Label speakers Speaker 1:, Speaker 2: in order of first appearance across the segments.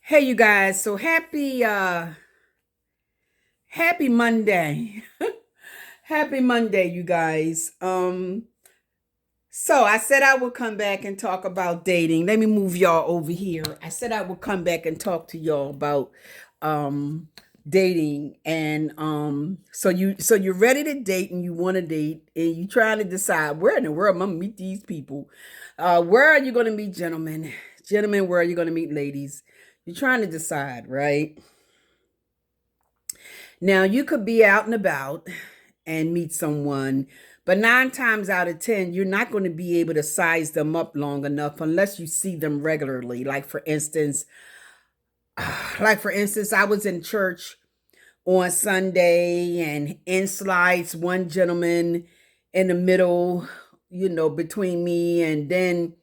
Speaker 1: Hey you guys, so happy Monday. Happy Monday, you guys. So I said I would come back and talk about dating. Let me move y'all over here. I said I would come back and talk to y'all about um dating and so you're ready to date and you want to date and you trying to decide where in the world I'm gonna meet these people. Where are you gonna meet gentlemen? Gentlemen, where are you gonna meet ladies? You're trying to decide, right? Now, you could be out and about and meet someone, but nine times out of 10, you're not going to be able to size them up long enough unless you see them regularly. Like for instance, I was in church on Sunday and in slides one gentleman in the middle, between me and then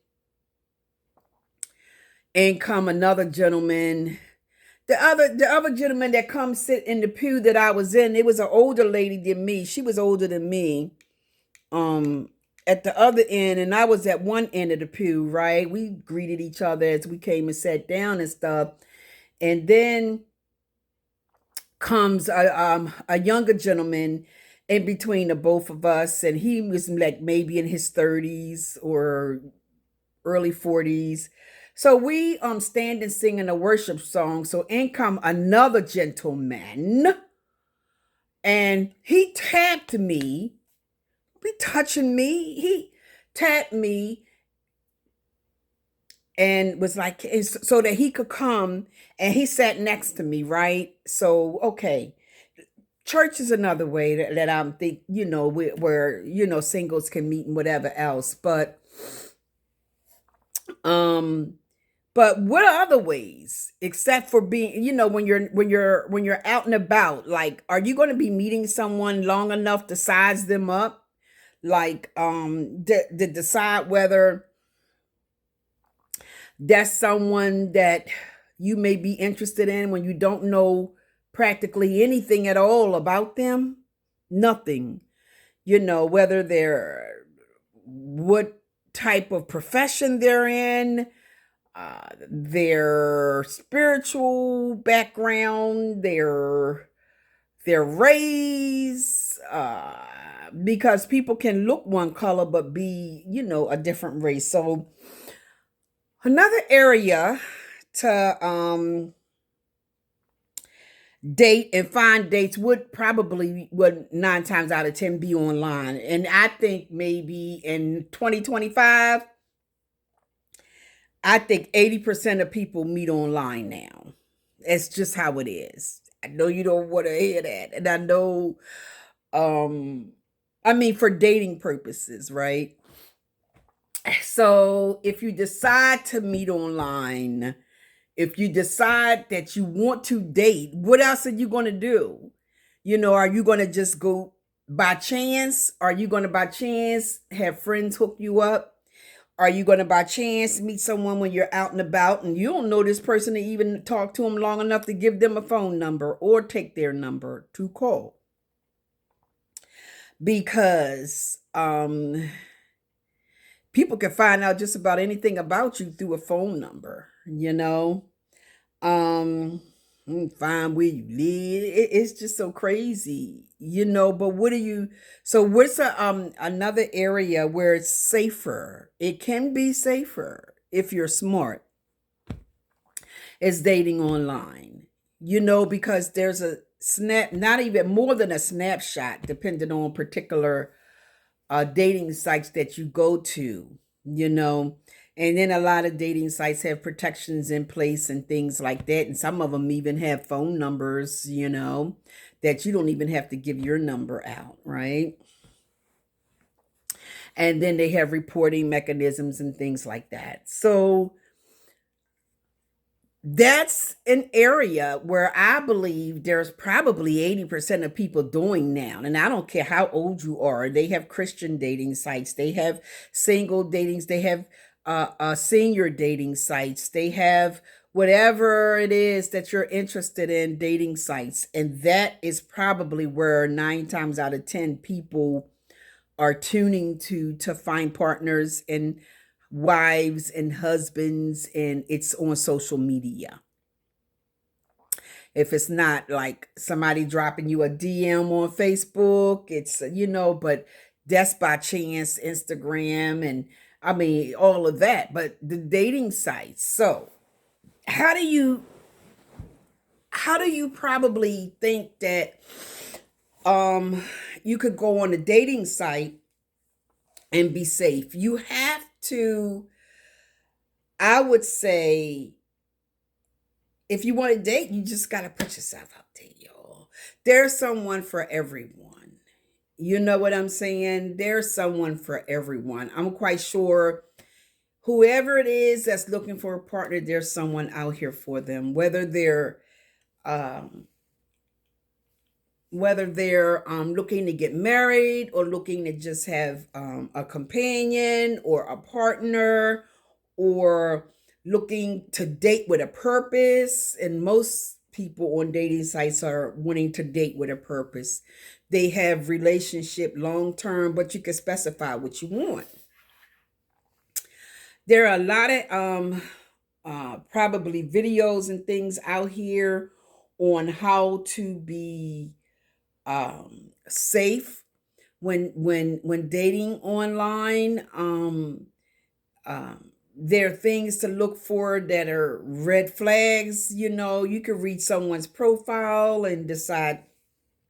Speaker 1: in come another gentleman. The other gentleman that comes sit in the pew that I was in, it was an older lady than me. She was older than me. Um, at the other end, and I was at one end of the pew, right? We greeted each other as we came and sat down and stuff. And then comes a younger gentleman in between the both of us, and he was like maybe in his 30s or early 40s. So we stand and singing a worship song. So in come another gentleman, and he tapped me, be touching me. He tapped me and was like, so that he could come, and he sat next to me, right? So okay, church is another way that I'm think where singles can meet and whatever else, um but what are other ways except for being, when you're out and about? Like, are you going to be meeting someone long enough to size them up? Like, to decide whether that's someone that you may be interested in when you don't know practically anything at all about them? Nothing. Whether they're, what type of profession they're in, their spiritual background, their race, because people can look one color but be, a different race. So another area to date and find dates would 9 times out of 10 be online. And I think maybe in 2025, I think 80% of people meet online now. It's just how it is. I know you don't want to hear that. And I know, um, I mean, for dating purposes, right? So if you decide to meet online, if you decide that you want to date, what else are you going to do? Are you going to just go by chance? Are you going to by chance have friends hook you up? Are you going to by chance meet someone when you're out and about and you don't know this person to even talk to them long enough to give them a phone number or take their number to call? Because people can find out just about anything about you through a phone number. Um, find where you live. It's just so crazy. But what do you? So what's another area where it's safer? It can be safer if you're smart. Is dating online. Because there's a snap, not even more than a snapshot, depending on particular dating sites that you go to. You know, and then a lot of dating sites have protections in place and things like that. And some of them even have phone numbers, that you don't even have to give your number out, right? And then they have reporting mechanisms and things like that. So that's an area where I believe there's probably 80% of people doing now. And I don't care how old you are. They have Christian dating sites, they have single datings, they have senior dating sites, they have whatever it is that you're interested in, dating sites. And that is probably where 9 times out of 10 people are tuning to find partners and wives and husbands, and it's on social media. If it's not like somebody dropping you a DM on Facebook, it's, but that's by chance, Instagram, and I mean, all of that. But the dating sites. So, how do you, probably think that um you could go on a dating site and be safe? You have to, I would say, if you want to date, you just got to put yourself out there, y'all. There's someone for everyone. You know what I'm saying? There's someone for everyone. I'm quite sure whoever it is that's looking for a partner, there's someone out here for them. Um, whether they're looking to get married or looking to just have a companion or a partner, or looking to date with a purpose. And most people on dating sites are wanting to date with a purpose. They have relationship long term, but you can specify what you want. There are a lot of probably videos and things out here on how to be safe when dating online. There are things to look for that are red flags. You can read someone's profile and decide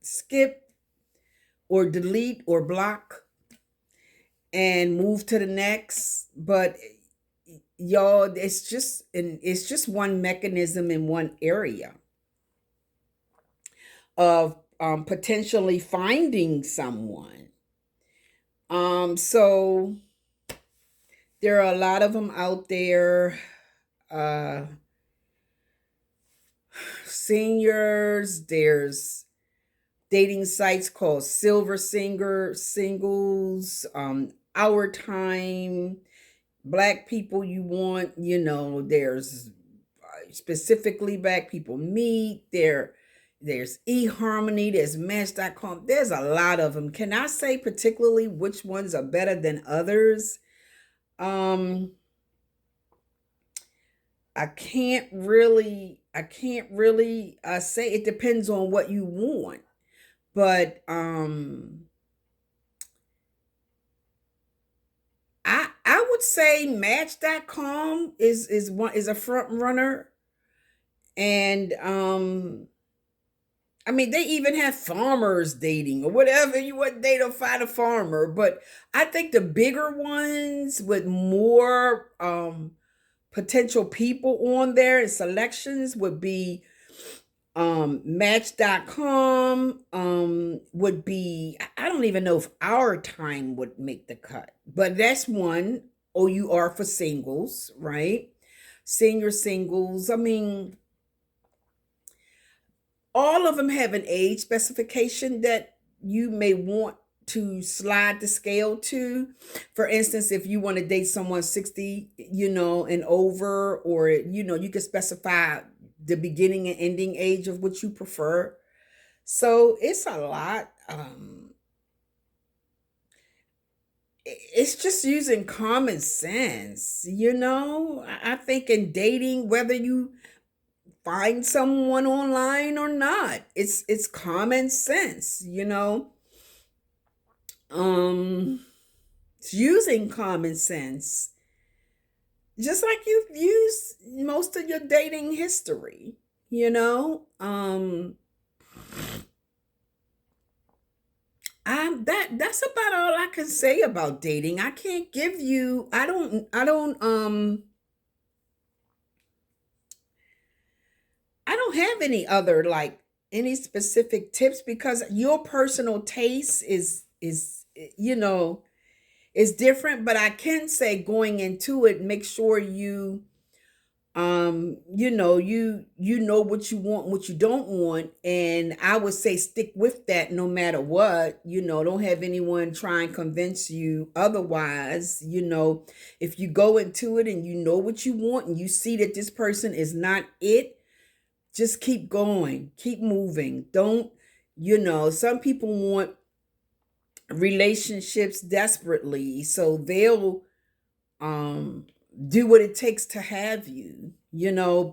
Speaker 1: skip or delete or block and move to the next. But y'all, it's just one mechanism in one area of potentially finding someone. So there are a lot of them out there. Uh, Seniors, there's dating sites called Silver Singles, Our Time, Black People You Want. There's specifically Black People Meet. There's eHarmony, there's Match.com. There's a lot of them. Can I say particularly which ones are better than others? Um, I can't really say. It depends on what you want. But I would say Match.com is a front runner. And I mean, they even have farmers dating or whatever. You want to date or find a farmer. But I think the bigger ones with more potential people on there and selections would be Match.com, would be, I don't even know if Our Time would make the cut, but that's one. OUR for singles, right? Senior singles. I mean, all of them have an age specification that you may want to slide the scale to. For instance, if you want to date someone 60, and over, or, you can specify the beginning and ending age of what you prefer. So it's a lot. It's just using common sense. I think in dating, whether you find someone online or not, it's common sense. Um, it's using common sense, just like you've used most of your dating history. You know, that's about all I can say about dating. I can't give you. I don't have any other, like, any specific tips, because your personal taste is is different. But I can say, going into it, make sure you know what you want, what you don't want. And I would say stick with that no matter what. Don't have anyone try and convince you otherwise. If you go into it and you know what you want and you see that this person is not it, just keep going, keep moving. Don't, some people want relationships desperately, so they'll um do what it takes to have you,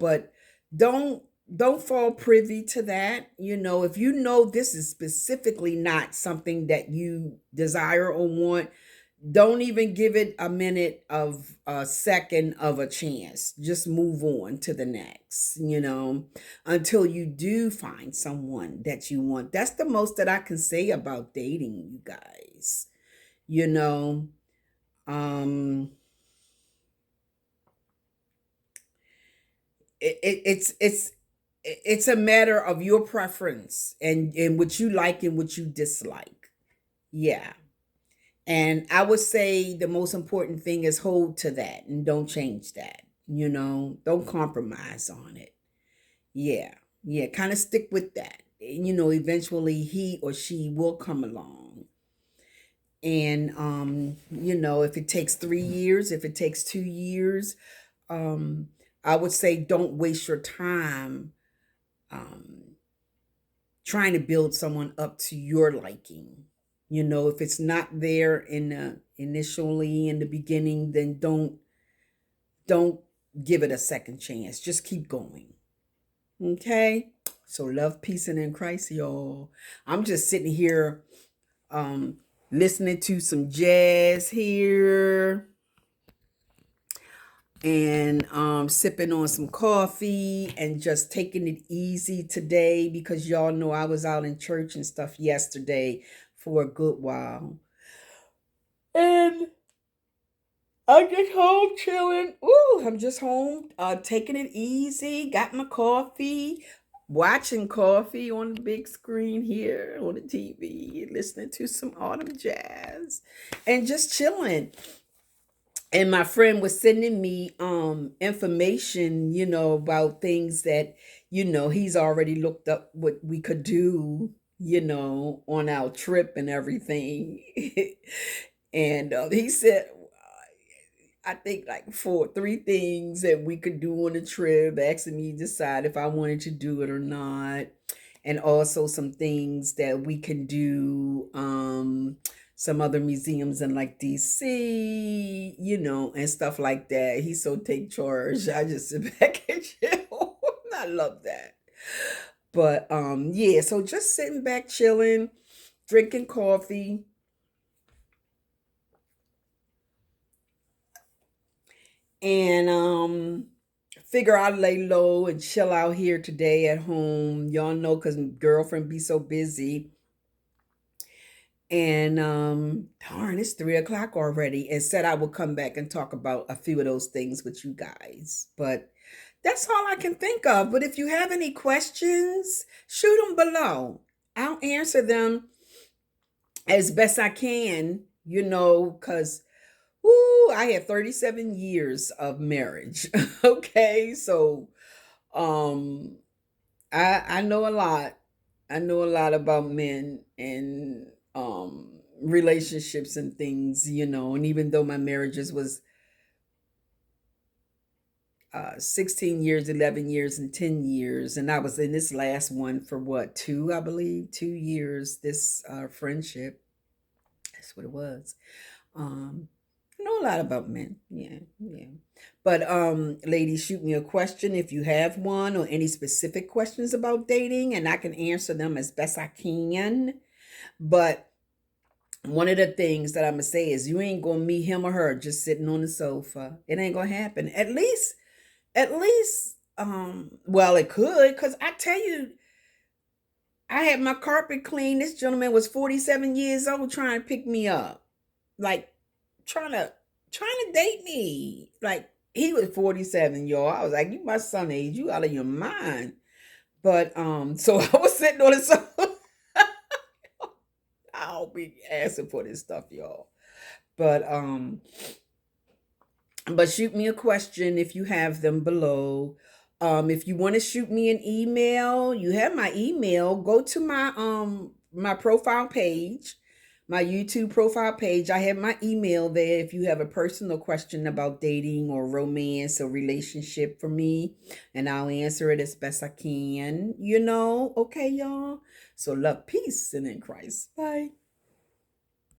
Speaker 1: but don't don't fall privy to that. If you know this is specifically not something that you desire or want, don't even give it a minute of a second of a chance. Just move on to the next, until you do find someone that you want. That's the most that I can say about dating, you guys. You know, um, it's a matter of your preference and what you like and what you dislike. Yeah. And I would say the most important thing is hold to that and don't change that. Don't compromise on it. Yeah. Yeah. Kind of stick with that. Eventually he or she will come along. And, if it takes 3 years, if it takes 2 years, um, I would say don't waste your time um, trying to build someone up to your liking. If it's not there initially in the beginning, then don't give it a second chance. Just keep going. Okay? So love, peace, and in Christ, y'all. I'm just sitting here um listening to some jazz here and sipping on some coffee and just taking it easy today because y'all know I was out in church and stuff yesterday for a good while. And I get home chilling. Ooh, I'm just home, taking it easy. Got my coffee, watching coffee on the big screen here on the TV, listening to some autumn jazz, and just chilling. And my friend was sending me information, about things that, he's already looked up what we could do, on our trip and everything. And he said, I think like three things that we could do on the trip, asking me to decide if I wanted to do it or not. And also some things that we can do, some other museums in like DC, and stuff like that. He so take charge. I just sit back and chill. I love that. But yeah, so just sitting back chilling, drinking coffee, and figure I'd lay low and chill out here today at home. Y'all know because girlfriend be so busy. And darn, it's 3 o'clock already. And said I would come back and talk about a few of those things with you guys. But that's all I can think of. But if you have any questions, shoot them below. I'll answer them as best I can, because I had 37 years of marriage. Okay, so um I know a lot. I know a lot about men and relationships and things, and even though my marriages was 16 years, 11 years, and 10 years, and I was in this last one for what, two, I believe, 2 years, this friendship. That's what it was. Um, I know a lot about men. Yeah, yeah. But ladies, shoot me a question if you have one or any specific questions about dating, and I can answer them as best I can. But one of the things that I'm gonna say is you ain't gonna meet him or her just sitting on the sofa. It ain't gonna happen. At least, well, it could, because I tell you, I had my carpet cleaned. This gentleman was 47 years old trying to pick me up. Like trying to date me. Like he was 47, y'all. I was like, you my son age, you out of your mind. But so I was sitting on the sofa. I'll be asking for this stuff, y'all. But shoot me a question if you have them below. If you want to shoot me an email, you have my email. Go to my profile page, my YouTube profile page. I have my email there if you have a personal question about dating or romance or relationship for me, and I'll answer it as best I can. Okay, y'all. So love, peace, and in Christ. Bye.